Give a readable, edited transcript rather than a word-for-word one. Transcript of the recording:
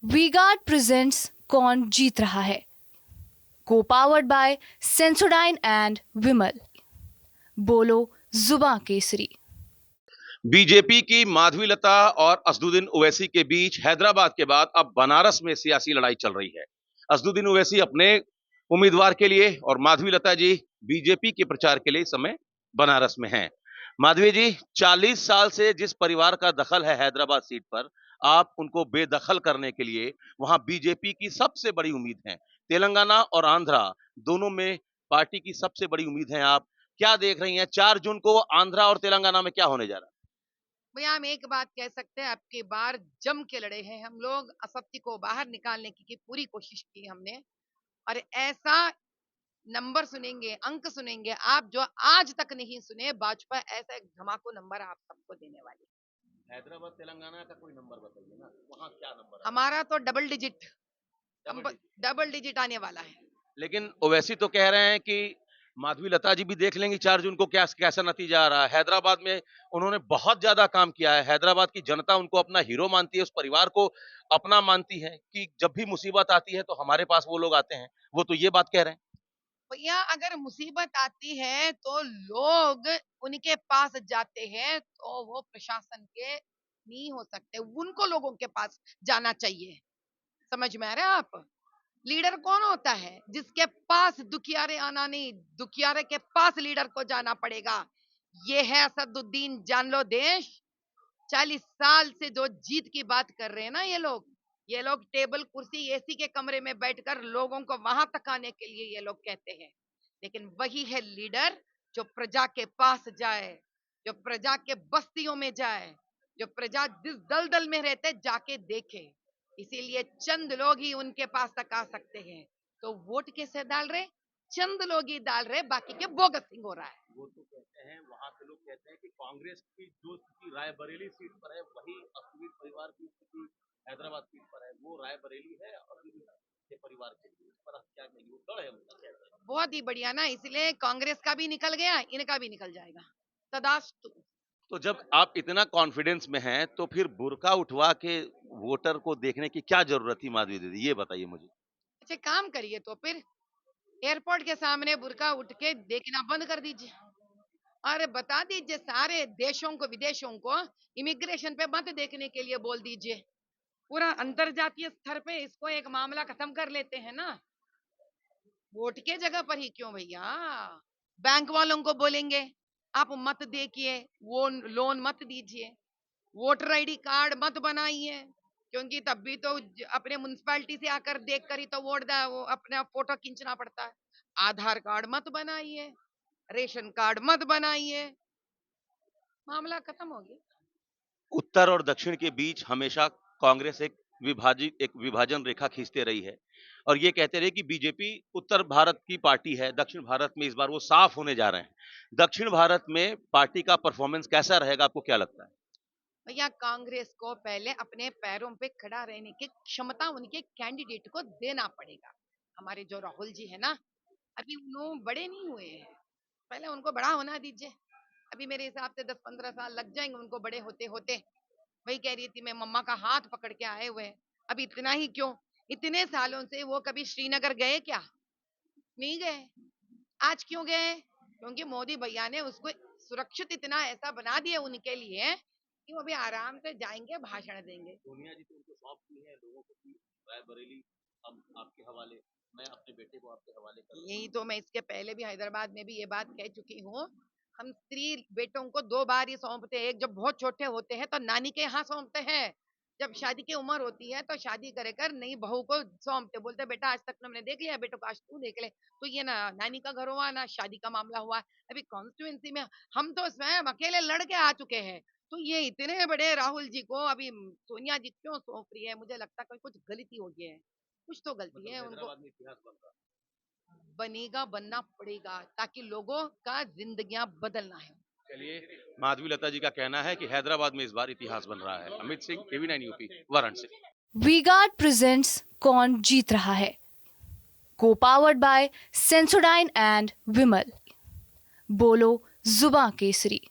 V-Guard presents कौन जीत रहा है, को पावर्ड बाय सेंसोडाइन एंड विमल। बोलो जुबां केसरी। बीजेपी की माधवीलता और असदुद्दीन ओवैसी के बीच हैदराबाद के बाद अब बनारस में सियासी लड़ाई चल रही है। असदुद्दीन ओवैसी अपने उम्मीदवार के लिए और माधवीलता जी बीजेपी के प्रचार के लिए इस समय बनारस में हैं। माधवी जी, 40 साल से जिस परिवार का दखल है हैदराबाद सीट पर, आप उनको बेदखल करने के लिए वहां बीजेपी की सबसे बड़ी उम्मीद है। तेलंगाना और आंध्रा दोनों में पार्टी की सबसे बड़ी उम्मीद है। आप क्या देख रही हैं? 4 जून को आंध्रा और तेलंगाना में क्या होने जा रहा है? भैया हम एक बात कह सकते हैं, अब की बार जम के लड़े हैं हम लोग। असत्य को बाहर निकालने की पूरी कोशिश की हमने, और ऐसा नंबर सुनेंगे, अंक सुनेंगे आप जो आज तक नहीं सुने भाजपा। ऐसा एक धमाको नंबर आप सबको देने वाली है। हैदराबाद तेलंगाना का कोई नंबर बताइए ना, वहां क्या नंबर हमारा तो double digit double digit. Double digit आने वाला है। लेकिन ओवैसी तो कह रहे हैं कि माधवी लता जी भी देख लेंगी 4 जून को क्या कैसा नतीजा आ रहा है। हैदराबाद में उन्होंने बहुत ज्यादा काम किया है। हैदराबाद की जनता उनको अपना हीरो मानती है, उस परिवार को अपना मानती है कि जब भी मुसीबत आती है तो हमारे पास वो लोग आते हैं। वो तो ये बात कह रहे हैं। भैया अगर मुसीबत आती है तो लोग उनके पास जाते हैं, तो वो प्रशासन के नहीं हो सकते, उनको लोगों के पास जाना चाहिए। समझ में आ रहा है आप? लीडर कौन होता है? जिसके पास दुखियारे आना नहीं, दुखियारे के पास लीडर को जाना पड़ेगा। ये है असदुद्दीन। जान लो देश, 40 साल से जो जीत की बात कर रहे हैं ना ये लोग टेबल कुर्सी एसी के कमरे में बैठकर लोगों को वहां तक आने के लिए ये लोग कहते हैं। लेकिन वही है लीडर जो प्रजा के पास जाए, जो प्रजा के बस्तियों में जाए, जो प्रजा जिस दलदल में रहते जाके देखे। इसीलिए चंद लोग ही उनके पास तक आ सकते हैं। तो वोट कैसे डाल रहे? चंद लोग ही डाल रहे, बाकी के बोगसिंग हो रहा है। वो तो कहते हैं, वहां के लोग कहते हैं कि कांग्रेस की जो स्थिति रायबरेली सीट पर है, वही असदुद्दीन परिवार की स्थिति हैदराबाद सीट पर है। वो रायबरेली है असदुद्दीन के परिवार के लिए। इस पर आप क्या कहेंगे? वो डर है उनका, कहते हैं। बहुत ही बढ़िया ना, इसलिए कांग्रेस का भी निकल गया, इनका भी निकल जाएगा। तदास्तु। तो जब आप इतना कॉन्फिडेंस में हैं, तो फिर बुर्का उठवा के वोटर को देखने की क्या जरूरत थी माधवी दीदी? ये बताइए मुझे। अच्छा काम करिए तो फिर एयरपोर्ट के सामने बुर्का उठ के देखना बंद कर दीजिए, और बता दीजिए सारे देशों को, विदेशों को इमिग्रेशन पे मत देखने के लिए बोल दीजिए। पूरा अंतरजातीय स्तर पे इसको एक मामला खत्म कर लेते हैं ना। वोट के जगह पर ही क्यों भैया? बैंक वालों को बोलेंगे आप मत देखिए, वो लोन मत दीजिए, वोटर आईडी कार्ड मत बनाइए, क्योंकि तब भी तो अपने म्युनिसिपैलिटी से आकर देख कर ही तो वो अपना फोटो खींचना पड़ता है। आधार कार्ड मत बनाइए, रेशन कार्ड मत बनाइए, मामला खत्म हो गया। उत्तर और दक्षिण के बीच हमेशा कांग्रेस एक विभाजन रेखा खींचते रही है और ये कहते रहे कि बीजेपी उत्तर भारत की पार्टी है, दक्षिण भारत में इस बार वो साफ होने जा रहे हैं। दक्षिण भारत में पार्टी का परफॉर्मेंस कैसा रहेगा, आपको क्या लगता है? भैया कांग्रेस को पहले अपने पैरों पे खड़ा रहने की क्षमता उनके कैंडिडेट को देना पड़ेगा। हमारे जो राहुल जी है ना, अभी उन्होंने बड़े नहीं हुए हैं, पहले उनको बड़ा होना दीजिए। अभी मेरे हिसाब से 10-15 साल लग जाएंगे उनको बड़े होते होते। वही कह रही थी मैं, मम्मा का हाथ पकड़ के आए हुए हैं। अभी इतना ही क्यों, इतने सालों से वो कभी श्रीनगर गए क्या? नहीं गए। आज क्यों गए? क्योंकि मोदी भैया ने उसको सुरक्षित इतना ऐसा बना दिया उनके लिए कि वो भी आराम से जाएंगे, भाषण देंगे। सोनिया जी तो उनको सौंप दी है लोगों को कि रायबरेली अब आपके हवाले, मैं अपने बेटे को आपके हवाले कर। यही तो मैं इसके पहले भी हैदराबाद में भी ये बात कह चुकी हूँ। हम स्त्री बेटों को 2 बार ही सौंपते हैं। एक जब बहुत छोटे होते हैं तो नानी के यहाँ सौंपते हैं, जब शादी की उम्र होती है तो शादी करे कर नई बहू को सौंपते, बोलते बेटा आज तक हमने देख लिया, बेटों को आज तू देख ले। तो ये ना नानी का घर हुआ ना शादी का मामला हुआ। अभी कॉन्स्टिट्यूएंसी में हम तो स्वयं अकेले लड़ के आ चुके हैं। तो ये इतने बड़े राहुल जी को अभी सोनिया जी क्यों सौंप रही है? मुझे लगता है कुछ गलती हो गई है, कुछ तो गलती है उनको। हैदराबाद में इतिहास बन रहा है। बनेगा, बनना पड़ेगा, ताकि लोगों का जिंदगियां बदलना है। चलिए, माधवी लता जी का कहना है कि हैदराबाद में इस बार इतिहास बन रहा है। Amit Singh, TV 9 UP, Varanasi. V-Guard presents कौन जीत रहा है, को पावर्ड बाय सेंसोडाइन एंड विमल। बोलो जुबां केसरी।